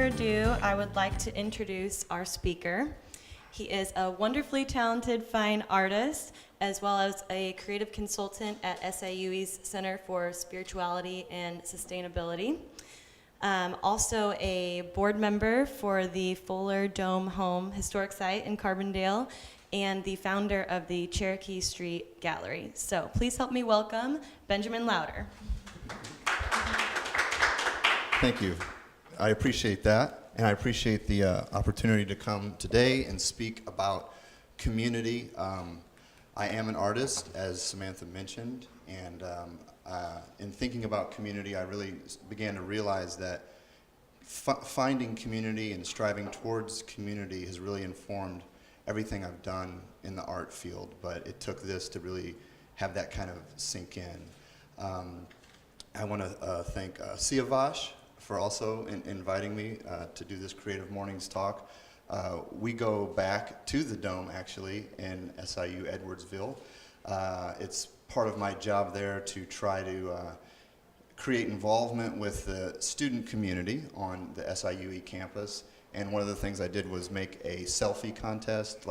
ado, I would like to introduce our speaker. He is a wonderfully talented fine artist, as well as a creative consultant at SIUE's Center for Spirituality and Sustainability. Also a board member for the Fuller Dome Home Historic Site in Carbondale, and the founder of the Cherokee Street Gallery. So please help me welcome Benjamin Lowder. Thank you. I appreciate that, and I appreciate the opportunity to come today and speak about community. I am an artist, as Samantha mentioned, and in thinking about community, I really began to realize that finding community and striving towards community has really informed everything I've done in the art field, but it took this to really have that kind of sink in. I want to thank Siavash for also inviting me to do this Creative Mornings talk. We go back to the Dome, actually, in SIU Edwardsville. It's part of my job there to try to create involvement with the student community on the SIUE campus. And one of the things I did was make a selfie contest.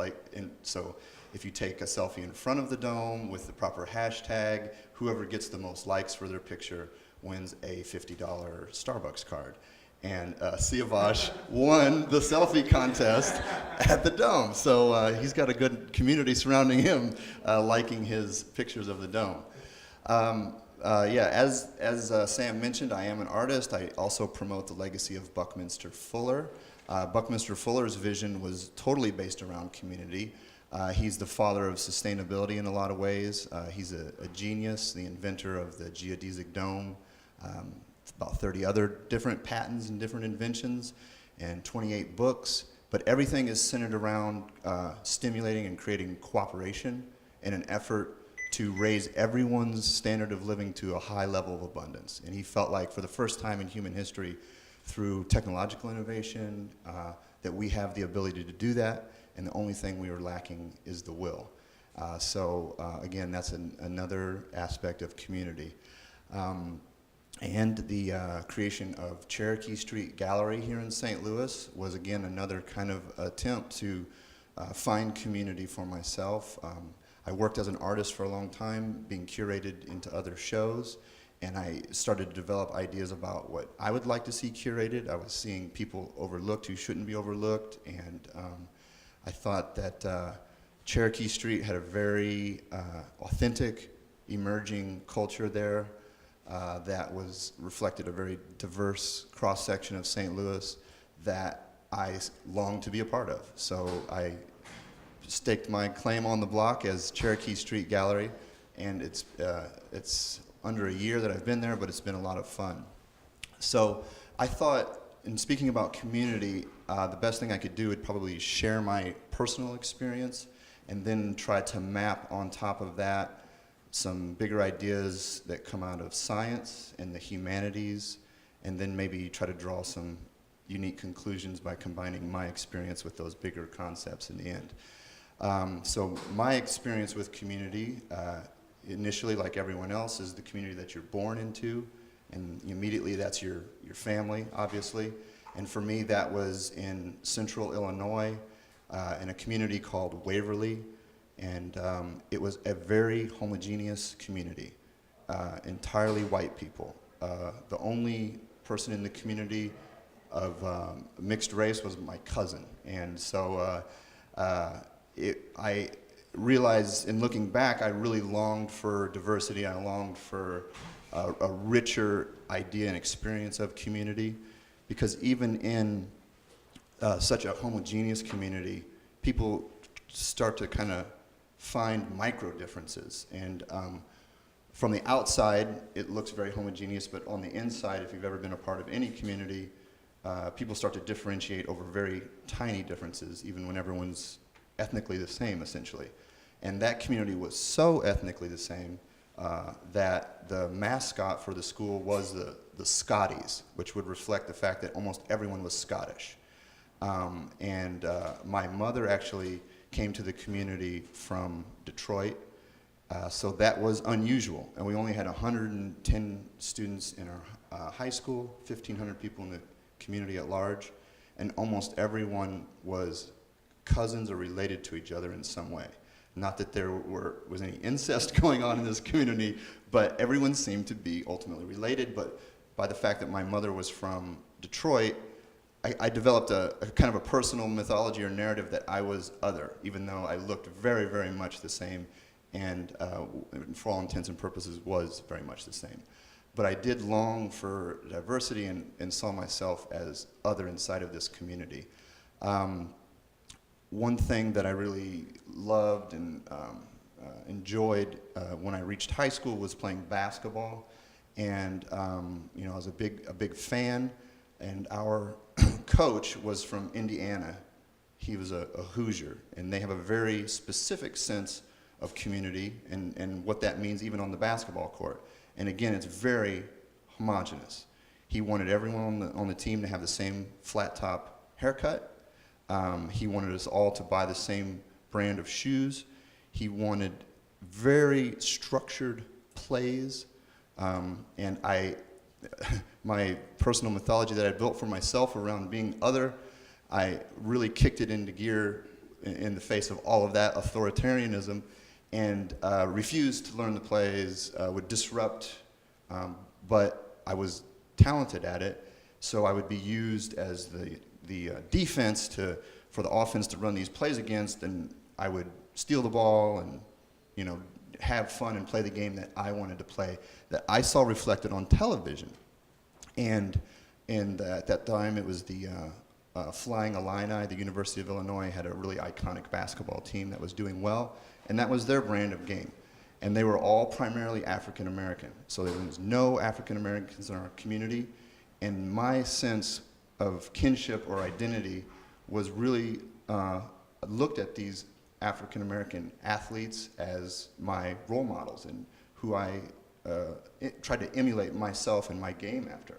So if you take a selfie in front of the Dome with the proper hashtag, whoever gets the most likes for their picture wins a $50 Starbucks card. And Siavash won the selfie contest at the Dome. So he's got a good community surrounding him liking his pictures of the Dome. As Sam mentioned, I am an artist. I also promote the legacy of Buckminster Fuller. Buckminster Fuller's vision was totally based around community. He's the father of sustainability in a lot of ways. He's a genius, the inventor of the geodesic dome, about 30 other different patents and different inventions, and 28 books. But everything is centered around stimulating and creating cooperation in an effort to raise everyone's standard of living to a high level of abundance. And he felt like for the first time in human history, through technological innovation, that we have the ability to do that, and the only thing we are lacking is the will. Again, that's another aspect of community. And the creation of Cherokee Street Gallery here in St. Louis was, again, another kind of attempt to find community for myself. I worked as an artist for a long time, being curated into other shows, and I started to develop ideas about what I would like to see curated. I was seeing people overlooked who shouldn't be overlooked, and I thought that Cherokee Street had a very authentic, emerging culture there that reflected a very diverse cross-section of St. Louis that I longed to be a part of. So I staked my claim on the block as Cherokee Street Gallery, and it's under a year that I've been there, but it's been a lot of fun. So I thought, in speaking about community, the best thing I could do would probably share my personal experience and then try to map on top of that some bigger ideas that come out of science and the humanities, and then maybe try to draw some unique conclusions by combining my experience with those bigger concepts in the end. So my experience with community, initially, like everyone else, is the community that you're born into, and immediately that's your family, obviously. And for me, that was in central Illinois, in a community called Waverly, and it was a very homogeneous community, entirely white people. The only person in the community of mixed race was my cousin, and so I realized, in looking back, I really longed for diversity. I longed for a richer idea and experience of community, because even in such a homogeneous community, people start to kind of find micro differences. And from the outside, it looks very homogeneous, but on the inside, if you've ever been a part of any community, people start to differentiate over very tiny differences, even when everyone's ethnically the same, essentially. And that community was so ethnically the same that the mascot for the school was the Scotties, which would reflect the fact that almost everyone was Scottish. My mother actually came to the community from Detroit, so that was unusual. And we only had 110 students in our high school, 1,500 people in the community at large. and almost everyone was cousins or related to each other in some way. Not that there was any incest going on in this community, but everyone seemed to be ultimately related. But by the fact that my mother was from Detroit, I developed a kind of a personal mythology or narrative that I was other, even though I looked very, very much the same, and for all intents and purposes was very much the same. But I did long for diversity and saw myself as other inside of this community. One thing that I really loved and enjoyed when I reached high school was playing basketball, and you know, I was a big fan. And our coach was from Indiana. He was a Hoosier, and they have a very specific sense of community and what that means even on the basketball court. And again, it's very homogenous. He wanted everyone on the team to have the same flat top haircut. He wanted us all to buy the same brand of shoes. He wanted very structured plays, and my personal mythology that I built for myself around being other, I really kicked it into gear in the face of all of that authoritarianism, and refused to learn the plays, would disrupt, but I was talented at it, so I would be used as the defense for the offense to run these plays against, and I would steal the ball and, you know, have fun and play the game that I wanted to play, that I saw reflected on television. And at that time, it was the Flying Illini. The University of Illinois had a really iconic basketball team that was doing well, and that was their brand of game. And they were all primarily African American, so there was no African Americans in our community, and my sense of kinship or identity was really looked at these African American athletes as my role models and who I tried to emulate myself and my game after.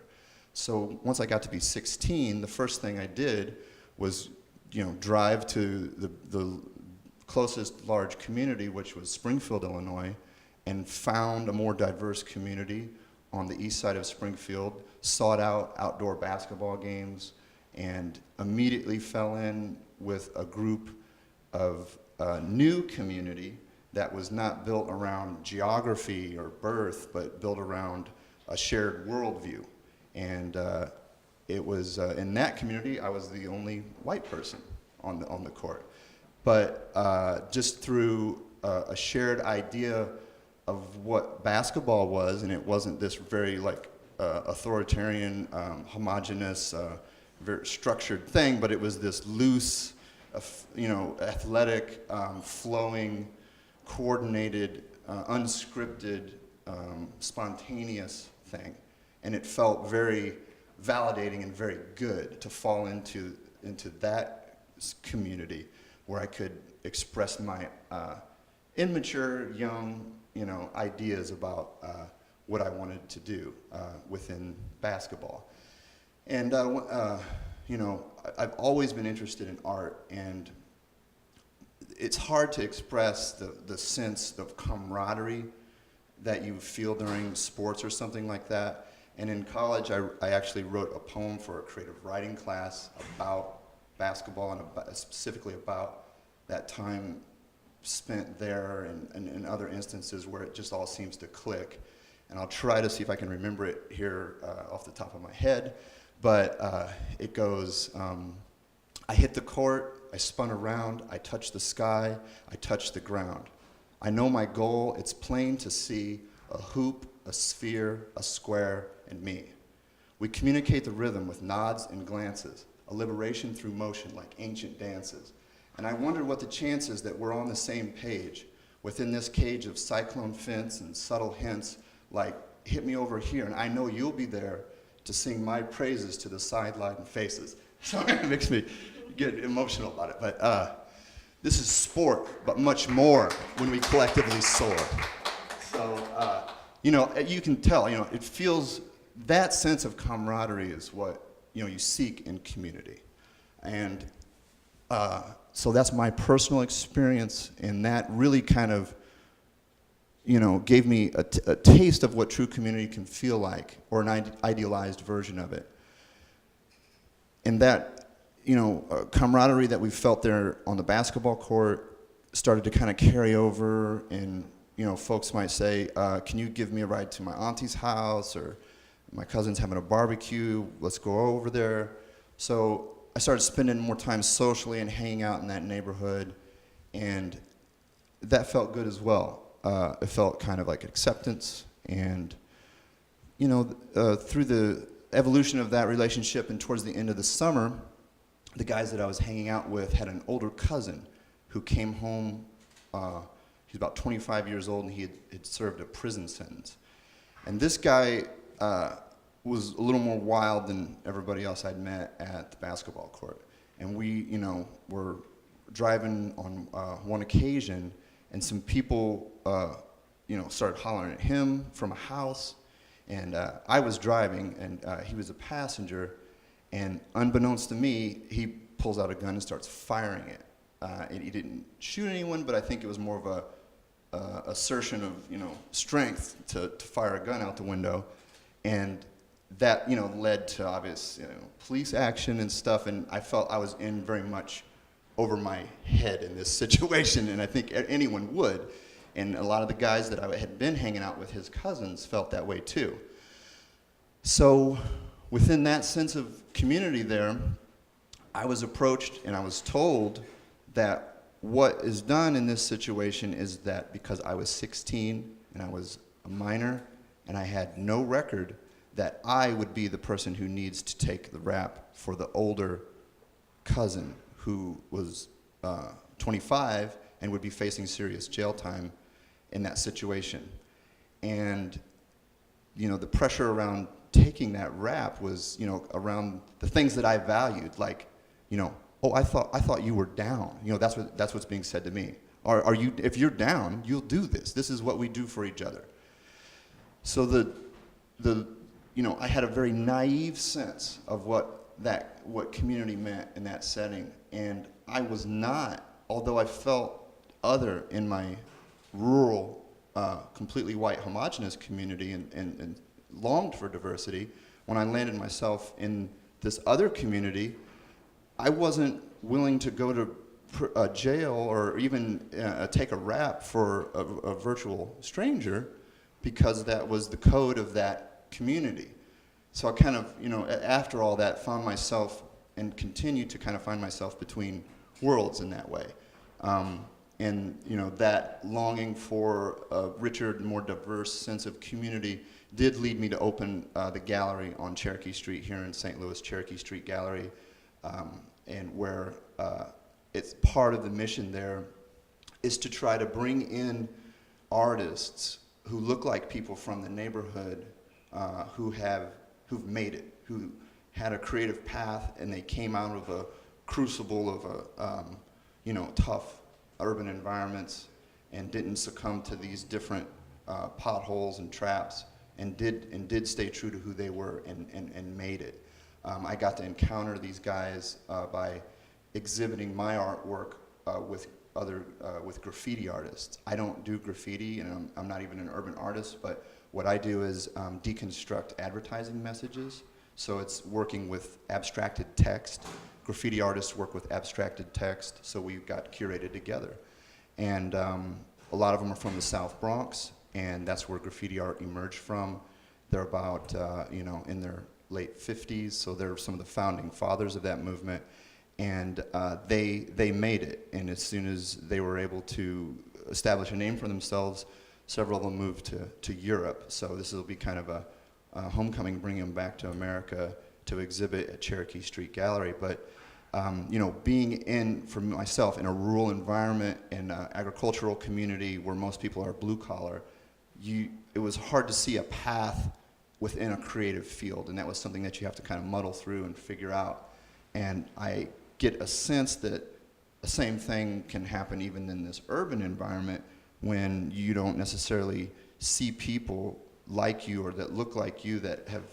So once I got to be 16, the first thing I did was, you know, drive to the closest large community, which was Springfield, Illinois, and found a more diverse community on the east side of Springfield, sought out outdoor basketball games, and immediately fell in with a group of new community that was not built around geography or birth, but built around a shared worldview. And it was in that community, I was the only white person on the court. But just through a shared idea of what basketball was, and it wasn't this very authoritarian, homogeneous, very structured thing, but it was this loose, athletic, flowing, coordinated, unscripted, spontaneous thing. And it felt very validating and very good to fall into that community where I could express my immature, young, ideas about what I wanted to do within basketball. And I've always been interested in art, and it's hard to express the sense of camaraderie that you feel during sports or something like that. And in college, I actually wrote a poem for a creative writing class about basketball and specifically about that time spent there and other instances where it just all seems to click. And I'll try to see if I can remember it here off the top of my head. But it goes, I hit the court, I spun around, I touched the sky, I touched the ground. I know my goal, it's plain to see a hoop, a sphere, a square, and me. We communicate the rhythm with nods and glances, a liberation through motion like ancient dances. And I wondered what the chances that we're on the same page within this cage of cyclone fence and subtle hints like, hit me over here, and I know you'll be there to sing my praises to the sideline faces. So it makes me get emotional about it. But this is sport, but much more when we collectively soar. So, you can tell, it feels, that sense of camaraderie is what, you seek in community. And so that's my personal experience, and that really kind of, gave me a taste of what true community can feel like, or an idealized version of it. And that, camaraderie that we felt there on the basketball court started to kind of carry over, and folks might say, can you give me a ride to my auntie's house, or my cousin's having a barbecue, let's go over there. So I started spending more time socially and hanging out in that neighborhood, and that felt good as well. It felt kind of like acceptance, and through the evolution of that relationship and towards the end of the summer, the guys that I was hanging out with had an older cousin who came home. He was about 25 years old, and he had served a prison sentence. And this guy was a little more wild than everybody else I'd met at the basketball court. And we, were driving on one occasion, and some people, started hollering at him from a house. And I was driving, and he was a passenger. And unbeknownst to me, he pulls out a gun and starts firing it. And he didn't shoot anyone, but I think it was more of a assertion of strength to fire a gun out the window, and that led to obvious police action and stuff. And I felt I was in very much over my head in this situation, and I think anyone would. And a lot of the guys that I had been hanging out with, his cousins, felt that way too. So within that sense of community there, I was approached and I was told that what is done in this situation is that because I was 16 and I was a minor and I had no record, that I would be the person who needs to take the rap for the older cousin who was 25 and would be facing serious jail time in that situation. And the pressure around taking that rap was around the things that I valued, like oh, I thought you were down. That's what's being said to me. Are you? If you're down, you'll do this. This is what we do for each other. So I had a very naive sense of what community meant in that setting, and I was not. Although I felt other in my rural, completely white, homogenous community, and longed for diversity, when I landed myself in this other community, I wasn't willing to go to jail or even take a rap for a virtual stranger, because that was the code of that community. So I kind of, after all that, found myself and continue to kind of find myself between worlds in that way. And that longing for a richer, more diverse sense of community did lead me to open the gallery on Cherokee Street here in St. Louis, Cherokee Street Gallery. And where it's part of the mission there is to try to bring in artists who look like people from the neighborhood, who've made it, who had a creative path, and they came out of a crucible of tough urban environments and didn't succumb to these different potholes and traps, and did stay true to who they were and made it. I got to encounter these guys by exhibiting my artwork with graffiti artists. I don't do graffiti, and I'm not even an urban artist, but what I do is deconstruct advertising messages. So it's working with abstracted text. Graffiti artists work with abstracted text, so we got curated together. And a lot of them are from the South Bronx, and that's where graffiti art emerged from. They're about, in their late 50s, so they're some of the founding fathers of that movement, and they made it. And as soon as they were able to establish a name for themselves, several of them moved to Europe. So this will be kind of a homecoming, bringing them back to America to exhibit at Cherokee Street Gallery. But being for myself, in a rural environment, in an agricultural community where most people are blue collar, it was hard to see a path within a creative field, and that was something that you have to kind of muddle through and figure out. And I get a sense that the same thing can happen even in this urban environment, when you don't necessarily see people like you or that look like you that have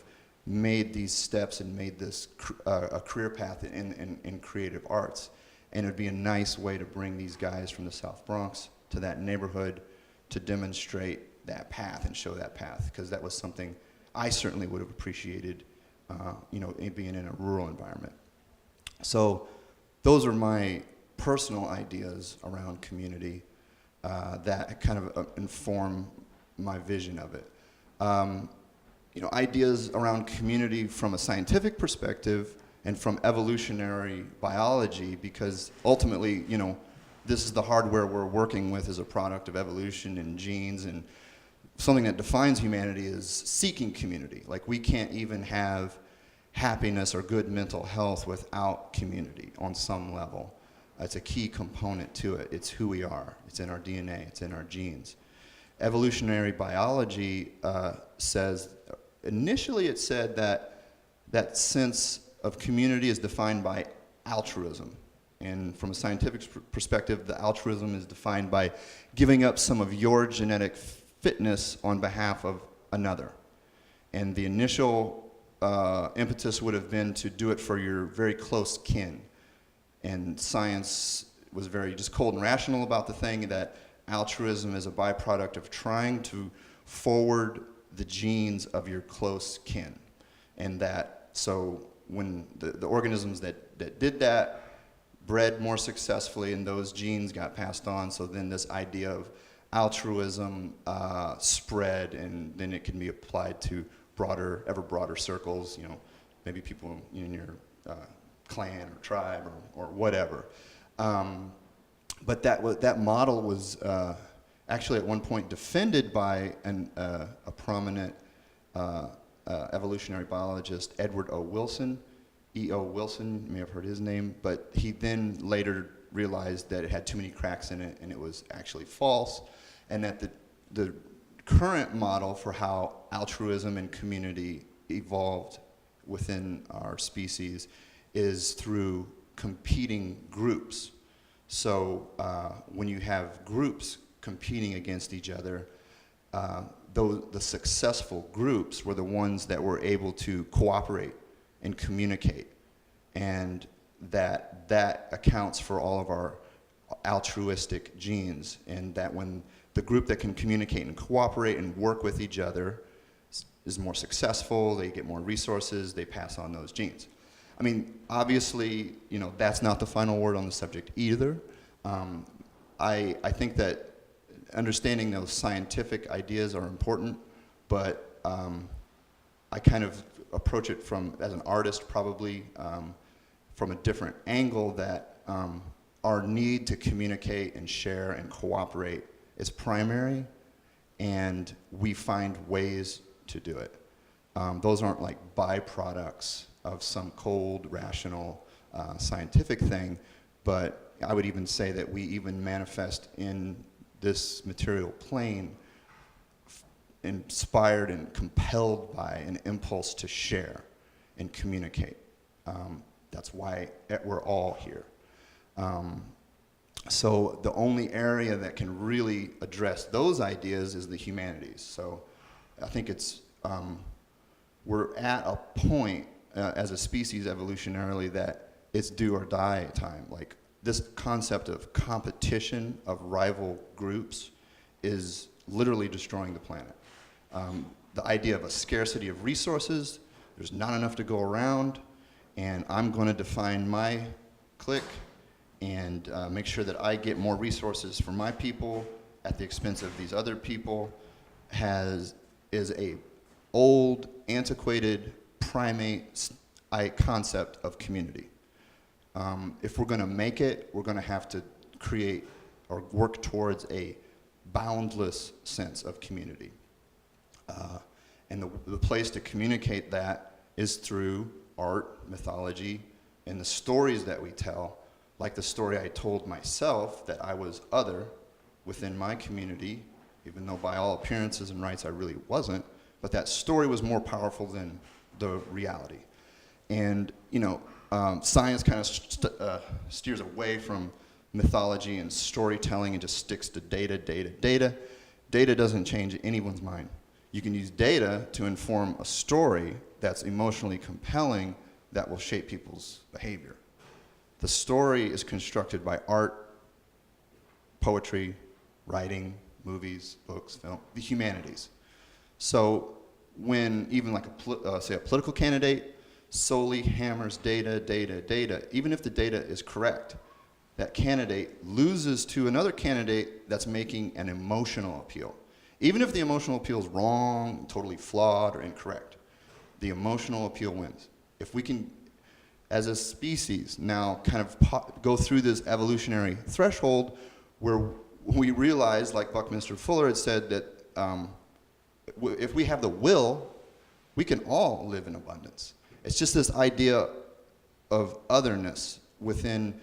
made these steps and made this a career path in creative arts. And it would be a nice way to bring these guys from the South Bronx to that neighborhood to demonstrate that path and show that path, because that was something I certainly would have appreciated, being in a rural environment. So those are my personal ideas around community that kind of inform my vision of it. Ideas around community from a scientific perspective and from evolutionary biology, because ultimately, this is the hardware we're working with as a product of evolution and genes, and something that defines humanity is seeking community. Like, we can't even have happiness or good mental health without community on some level. It's a key component to it. It's who we are. It's in our DNA. It's in our genes. Evolutionary biology says, initially it said that sense of community is defined by altruism. And from a scientific perspective, the altruism is defined by giving up some of your genetic fitness on behalf of another. And the initial impetus would have been to do it for your very close kin. And science was very just cold and rational about the thing, that altruism is a byproduct of trying to forward the genes of your close kin. And that, so when the organisms that did that bred more successfully, and those genes got passed on, so then this idea of altruism spread, and then it can be applied to ever broader circles, maybe people in your clan or tribe or whatever. But that model was actually at one point defended by a prominent evolutionary biologist, Edward O. Wilson, E.O. Wilson, you may have heard his name, but he then later realized that it had too many cracks in it and it was actually false, and that the current model for how altruism and community evolved within our species is through competing groups. So when you have groups competing against each other, the successful groups were the ones that were able to cooperate and communicate, and that accounts for all of our altruistic genes, and that when the group that can communicate and cooperate and work with each other is more successful, they get more resources, they pass on those genes. I mean, obviously, that's not the final word on the subject either. I think that understanding those scientific ideas are important, but I kind of approach it as an artist, probably from a different angle, that our need to communicate and share and cooperate is primary, and we find ways to do it. Those aren't like byproducts of some cold, rational, scientific thing, but I would even say that we even manifest in this material plane inspired and compelled by an impulse to share and communicate. That's why we're all here. So the only area that can really address those ideas is the humanities. So I think we're at a point as a species evolutionarily that it's do or die time. Like, this concept of competition, of rival groups, is literally destroying the planet. The idea of a scarcity of resources, there's not enough to go around, and I'm going to define my clique and make sure that I get more resources for my people at the expense of these other people, is a old, antiquated, primate concept of community. If we're going to make it, we're going to have to create or work towards a boundless sense of community. And the place to communicate that is through art, mythology, and the stories that we tell, like the story I told myself that I was other within my community, even though by all appearances and rights I really wasn't, but that story was more powerful than the reality. And, science kind of steers away from mythology and storytelling and just sticks to data. Data doesn't change anyone's mind. You can use data to inform a story that's emotionally compelling that will shape people's behavior. The story is constructed by art, poetry, writing, movies, books, film, the humanities. So when even like say a political candidate solely hammers data, data, data, even if the data is correct, that candidate loses to another candidate that's making an emotional appeal. Even if the emotional appeal is wrong, totally flawed, or incorrect, the emotional appeal wins. If we can, as a species, now kind of go through this evolutionary threshold where we realize, like Buckminster Fuller had said, that if we have the will, we can all live in abundance. It's just this idea of otherness within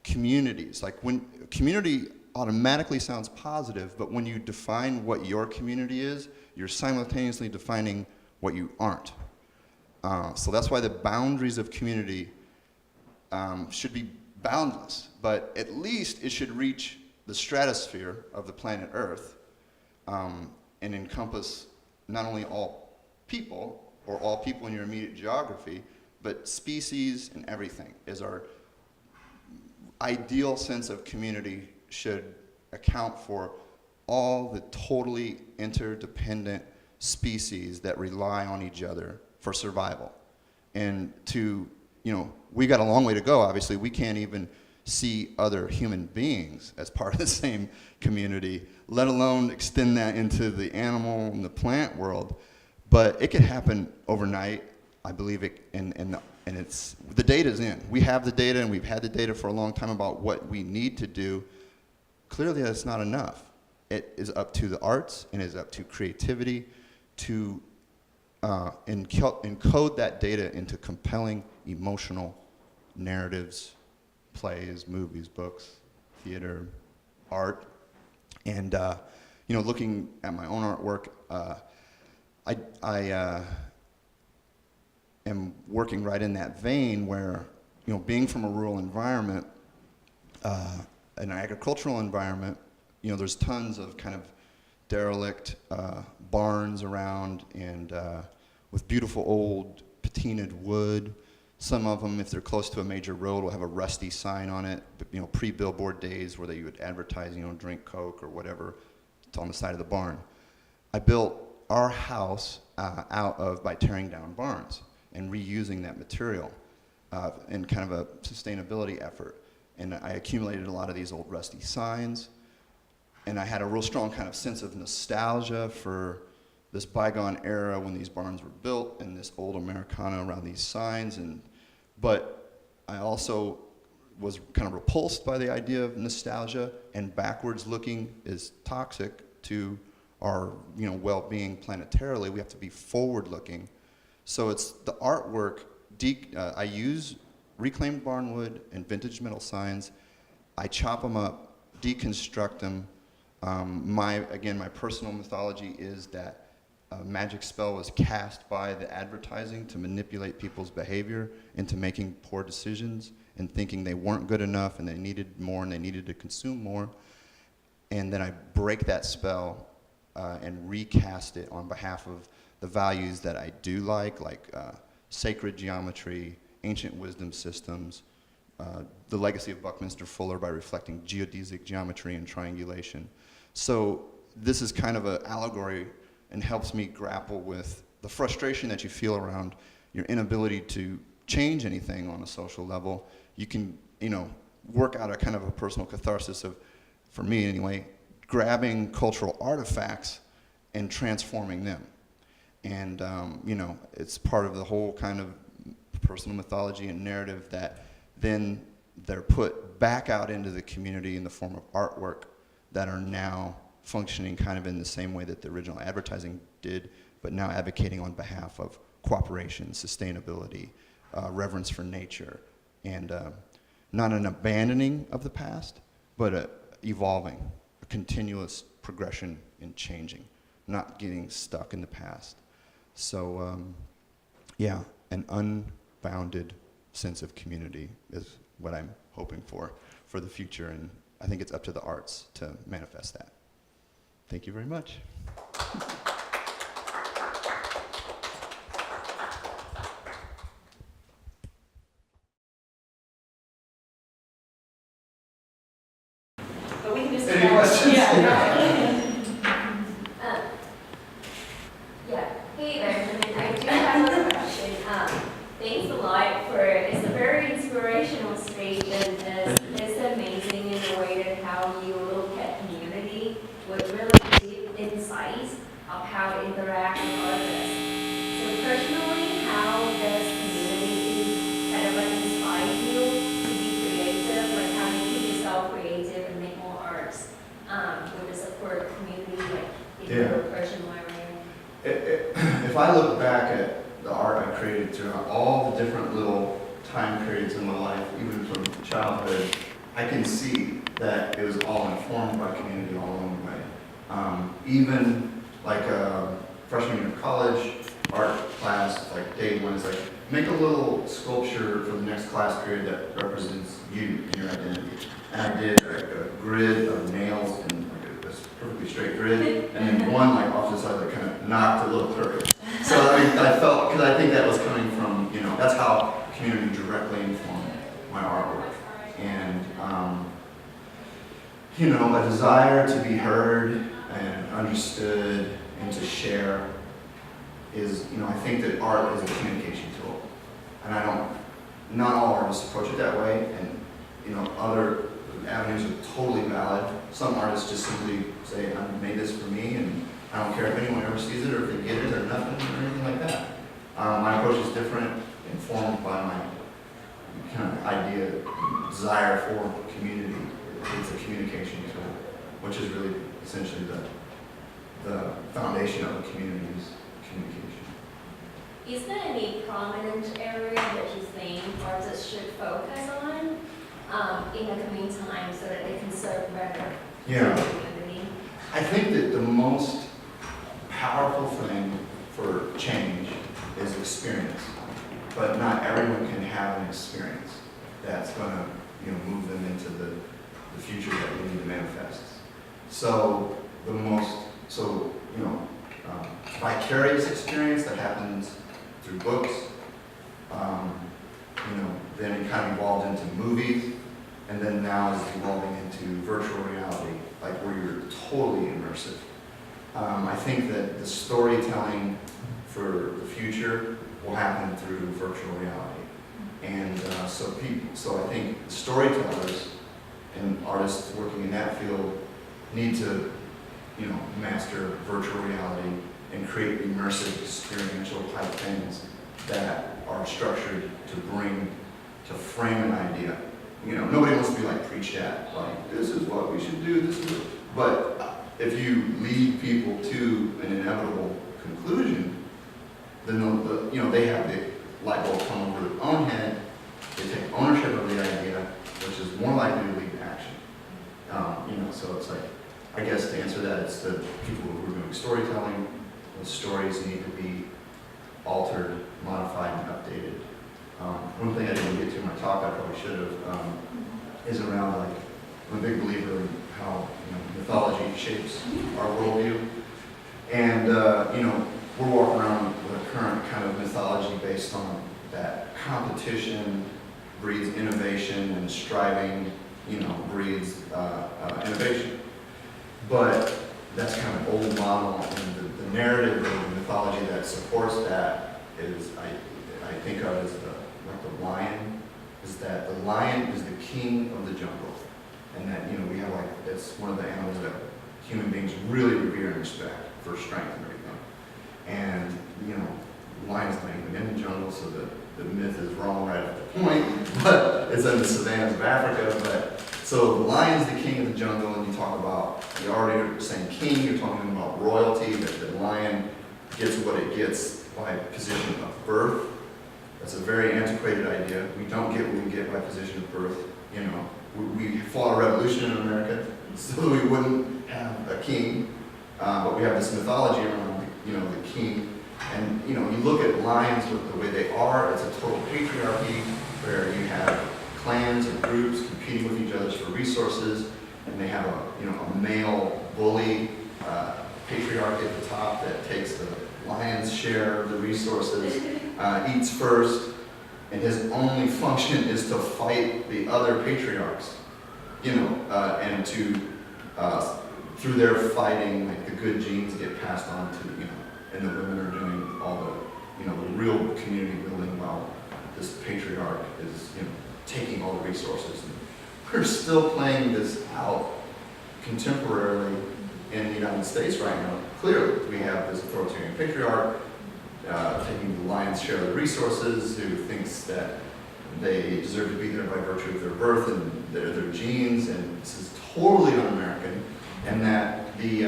communities. Like when community automatically sounds positive, but when you define what your community is, you're simultaneously defining what you aren't. So that's why the boundaries of community should be boundless, but at least it should reach the stratosphere of the planet Earth and encompass not only all people, or all people in your immediate geography, but species and everything. Is our ideal sense of community should account for all the totally interdependent species that rely on each other for survival. And to, we got a long way to go, obviously. We can't even see other human beings as part of the same community, let alone extend that into the animal and the plant world. But it can happen overnight. I believe it, and it's, the data's in. We have the data, and we've had the data for a long time about what we need to do. Clearly that's not enough. It is up to the arts, and it is up to creativity to encode that data into compelling emotional narratives, plays, movies, books, theater, art. And looking at my own artwork, I am working right in that vein where, being from a rural environment, an agricultural environment, there's tons of kind of derelict barns around, and with beautiful old patinaed wood. Some of them, if they're close to a major road, will have a rusty sign on it, but, pre-billboard days where you would advertise, drink Coke or whatever. It's on the side of the barn. I built our house by tearing down barns and reusing that material in kind of a sustainability effort. And I accumulated a lot of these old rusty signs, and I had a real strong kind of sense of nostalgia for this bygone era when these barns were built and this old Americana around these signs. But I also was kind of repulsed by the idea of nostalgia, and backwards looking is toxic to our well-being planetarily. We have to be forward looking. So it's the artwork, I use reclaimed barnwood and vintage metal signs. I chop them up, deconstruct them. My personal mythology is that a magic spell was cast by the advertising to manipulate people's behavior into making poor decisions and thinking they weren't good enough and they needed more and they needed to consume more. And then I break that spell and recast it on behalf of the values that I do like sacred geometry, ancient wisdom systems, the legacy of Buckminster Fuller by reflecting geodesic geometry and triangulation. So this is kind of an allegory and helps me grapple with the frustration that you feel around your inability to change anything on a social level. You can, work out a kind of a personal catharsis of, for me anyway, grabbing cultural artifacts and transforming them. And, it's part of the whole kind of personal mythology and narrative that then they're put back out into the community in the form of artwork that are now functioning kind of in the same way that the original advertising did, but now advocating on behalf of cooperation, sustainability, reverence for nature, and not an abandoning of the past, but evolving, a continuous progression in changing, not getting stuck in the past. So, an unbounded sense of community is what I'm hoping for the future, and I think it's up to the arts to manifest that. Thank you very much. But we can just Any questions? Yeah. Hey, Benjamin, I do have a question. Thanks insights of how to interact with others. So personally, how does community kind of like inspire you to be creative? Like how do you keep yourself creative and make more arts with the support of community, like if Yeah. you're a person learning? If I look back at the art I created throughout all the different little time periods in my life, even from childhood, I can see that it was all informed by community all along the way. Even like freshman year of college, art class, like day one is like, make a little sculpture for the next class period that represents you and your identity. And I did like a grid of nails and like a perfectly straight grid, and then one like off to the side that kind of knocked a little curve. So I felt, because I think that was coming from, that's how community directly informed my artwork. And, a desire to be heard and understood and to share is, I think that art is a communication tool. And not all artists approach it that way, and, other avenues are totally valid. Some artists just simply say, I made this for me, and I don't care if anyone ever sees it or if they get it or nothing or anything like that. My approach is different, informed by my kind of idea, desire for community. It's a communication tool, which is really essentially the foundation of a community's communication. Is there any prominent area that you think artists should focus on in the coming time so that they can serve better to the community? I think that the most powerful thing for change is experience, but not everyone can have an experience that's going to move them into the future that we need to manifest. So vicarious experience that happens through books, then it kind of evolved into movies, and then now is evolving into virtual reality, like where you're totally immersive. I think that the storytelling for the future will happen through virtual reality. And so I think storytellers and artists working in that field need to, master virtual reality and create immersive experiential type things that are structured to frame an idea. Nobody wants to be like preached at, like this is what we should do, but if you lead people to an inevitable conclusion, then they have the light bulb come over their own head, they take ownership of the idea, which is more likely to lead to action. So it's like, I guess to answer that, it's the people who are doing storytelling, those stories need to be altered, modified, and updated. One thing I didn't get to in my talk, I probably should have, is around like, I'm a big believer in how mythology shapes our worldview. And we're walking around with a current kind of mythology based on that competition breeds innovation and striving, breeds innovation. But that's kind of old model, and the narrative or the mythology that supports that is, I think of as the lion, is that the lion is the king of the jungle. And that, we have it's one of the animals that human beings really revere and respect for strength and everything. And, the lion's not even in the jungle, so the myth is wrong right at the point, but it's in the savannas of Africa. But so the lion's the king of the jungle, and you talk about, you already are saying king, you're talking about royalty, that the lion gets what it gets by position of birth. That's a very antiquated idea. We don't get what we get by position of birth. We fought a revolution in America so we wouldn't have a king, but we have this mythology around, the king. And, you look at lions with the way they are, it's a total patriarchy where you have clans and groups competing with each other for resources, and they have a male bully patriarch at the top that takes the lion's share of the resources, eats first, and his only function is to fight the other patriarchs, and to, through their fighting, like the good genes get passed on to, and the women are doing all the, the real community building while this patriarch is, taking all the resources. And we're still playing this out contemporarily in the United States right now, clearly, we have this authoritarian patriarch taking the lion's share of the resources, who thinks that they deserve to be there by virtue of their birth and their genes, and this is totally un-American, and that the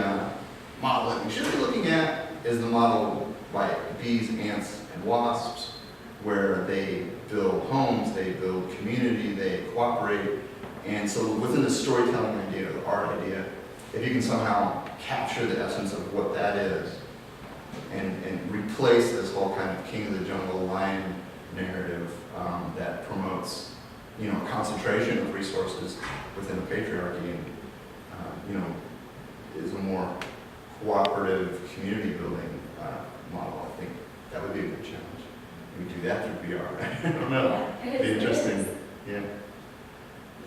model that we should be looking at is the model by bees, ants, and wasps, where they build homes, they build community, they cooperate. And so within the storytelling idea, the art idea, if you can somehow capture the essence of what that is and replace this whole kind of king of the jungle lion narrative that promotes, concentration of resources within a patriarchy and, is a more cooperative community building model, I think that would be a good challenge. We do that through VR. I don't know. Yeah, It'd be interesting. Yeah.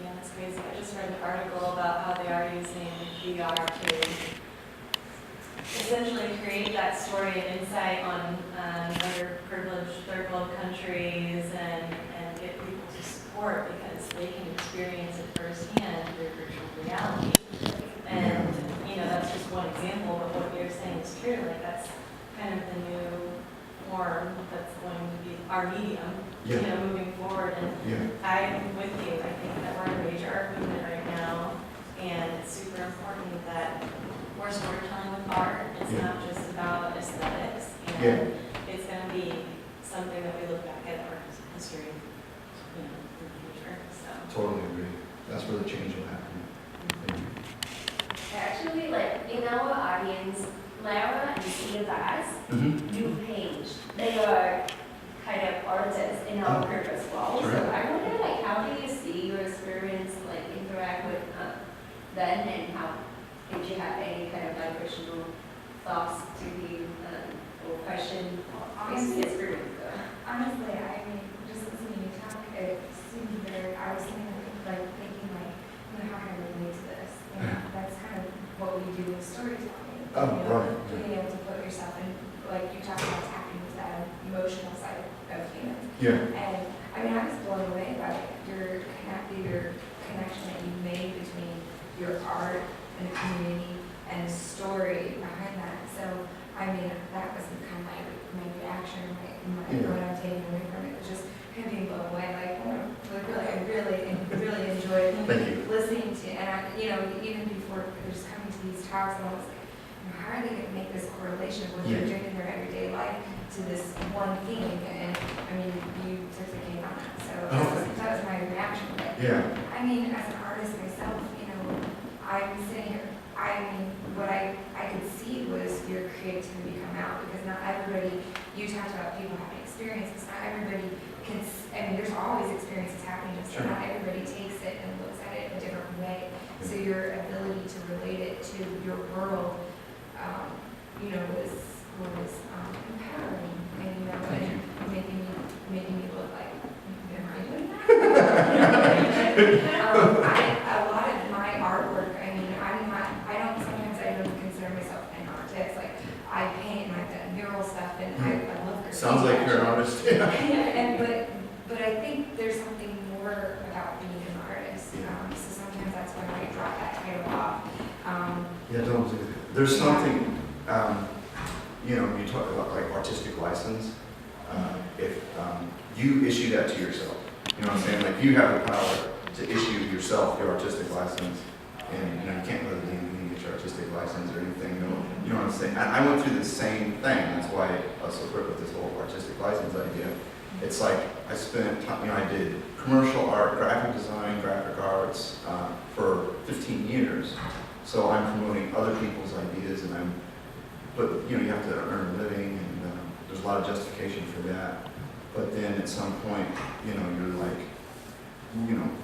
Yeah, it's crazy. I just read an article about how they are using VR to essentially create that story and insight on underprivileged third world countries and get people to support because they can experience it firsthand through virtual reality. And, that's just one example, but what you're saying is true. Like, that's kind of the new form that's going to be our medium, moving forward. And I'm with you. I think that we're in a major art movement right now, and it's super important that we're storytelling with art. It's not just about aesthetics, and it's going to be something that we look back at our history, in the future. So Totally agree. That's where the change will happen. Thank you. Actually, in our audience, Lara and Steve do paint. They are kind of artists in our group as well. Sure. So I wonder, how do you see your experience, interact with them, and how, did you have any kind of personal thoughts to the or question Honestly, experience? Honestly, I mean, just listening to you talk, it seemed very, I was thinking, how can I relate to this? That's kind of what we do with storytelling. Right. Being able to put yourself in, you talked about tapping into that emotional side of humans. Yeah. And I mean, I was blown away by your connection that you made between your art and the community and the story behind that. So, I mean, that was kind of my reaction, what I'm taking away from it was just kind of being blown away. I really enjoyed listening to, and even before just coming to these talks, I was like, how are they going to make this correlation of what they're doing in their everyday life to this one thing? And I mean, you took the cake on that. So that was my reaction. But I mean, as an artist myself, I'm sitting here. I mean, what I could see was your creativity come out, because not everybody. You talked about people having experiences. Not everybody can. I mean, there's always experiences happening, so not everybody takes it and looks at it in a different way. So your ability to relate it to your world, was empowering, and and making me look like, am I doing that? A lot of my artwork, I mean, sometimes I don't consider myself an artist. I paint and I've done mural stuff, and I love graffiti. Sounds like you're an artist. But I think there's something more about being an artist. So sometimes that's why I drop that title off. Don't do that. There's something, you talk about artistic license. If you issue that to yourself, you know what I'm saying? You have the power to issue yourself your artistic license, and you can't go to the DMV and get your artistic license or anything. You know what I'm saying? I went through the same thing. That's why I was so quick with this whole artistic license idea. It's I spent time, I did commercial art, graphic design, graphic arts for 15 years. So I'm promoting other people's ideas, but you have to earn a living, and there's a lot of justification for that. But then at some point, you're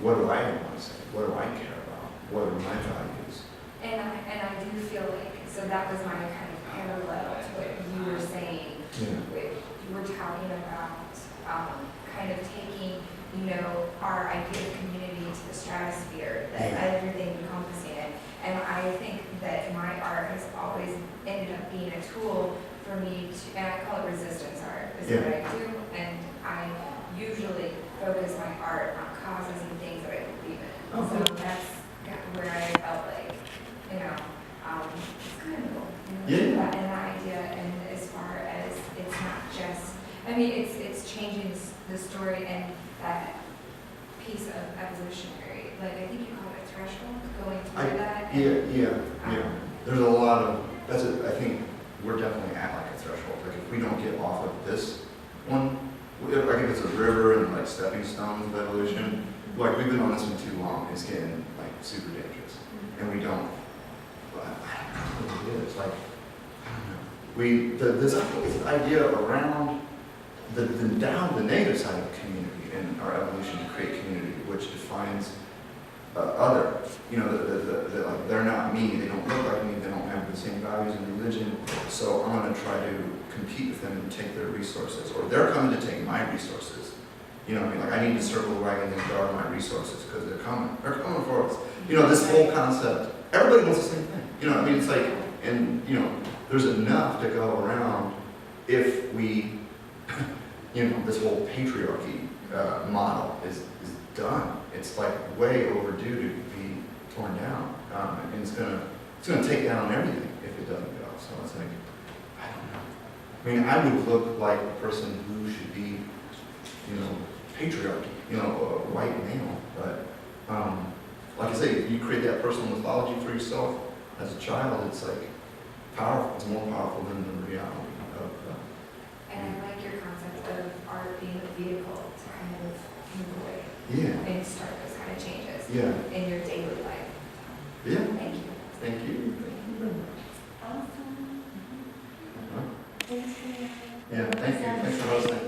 what do I want to say? What do I care about? What are my values? And I do feel so that was my kind of parallel to what you were saying. You were talking about kind of taking, our idea of community to the stratosphere, that everything encompassing it. And I think that my art has always ended up being a tool for me to, and I call it resistance art, is what I do. And I usually focus my art on causes and things that I believe in. So that's where I felt it's kind of cool. Yeah. And that idea, and as far as it's not just, I mean, it's changing the story and that piece of evolutionary, like I think you call it a threshold, going through that. Yeah. There's a lot of, I think we're definitely at like a threshold. Like if we don't get off of this one, like if it's a river and like stepping stones of evolution, like we've been on this one too long, it's getting like super dangerous. And we don't, I don't know what it is. Like, I don't know. There's this idea around the negative side of community and our evolution to create community, which defines other. You know, like they're not me, they don't look like me, they don't have the same values and religion, so I'm going to try to compete with them and take their resources, or they're coming to take my resources. You know what I mean? Like I need to circle the wagon and guard my resources because they're coming for us. You know, this whole concept, everybody wants the same thing. You know what I mean? It's like, and you know, there's enough to go around if we, you know, this whole patriarchy model is done. It's like way overdue to be torn down, and it's gonna take down everything if it doesn't go. So it's like, I don't know. I mean, I would look like a person who should be, you know, patriarchy, you know, a white male. But like I say, if you create that personal mythology for yourself as a child, it's like powerful. It's more powerful than the reality of. And I like your concept of art being a vehicle to kind of move away Yeah. and start those kind of changes Yeah. in your daily life. Yeah. Thank you. Thank you. Awesome. Yeah. Thank you. Thanks for hosting.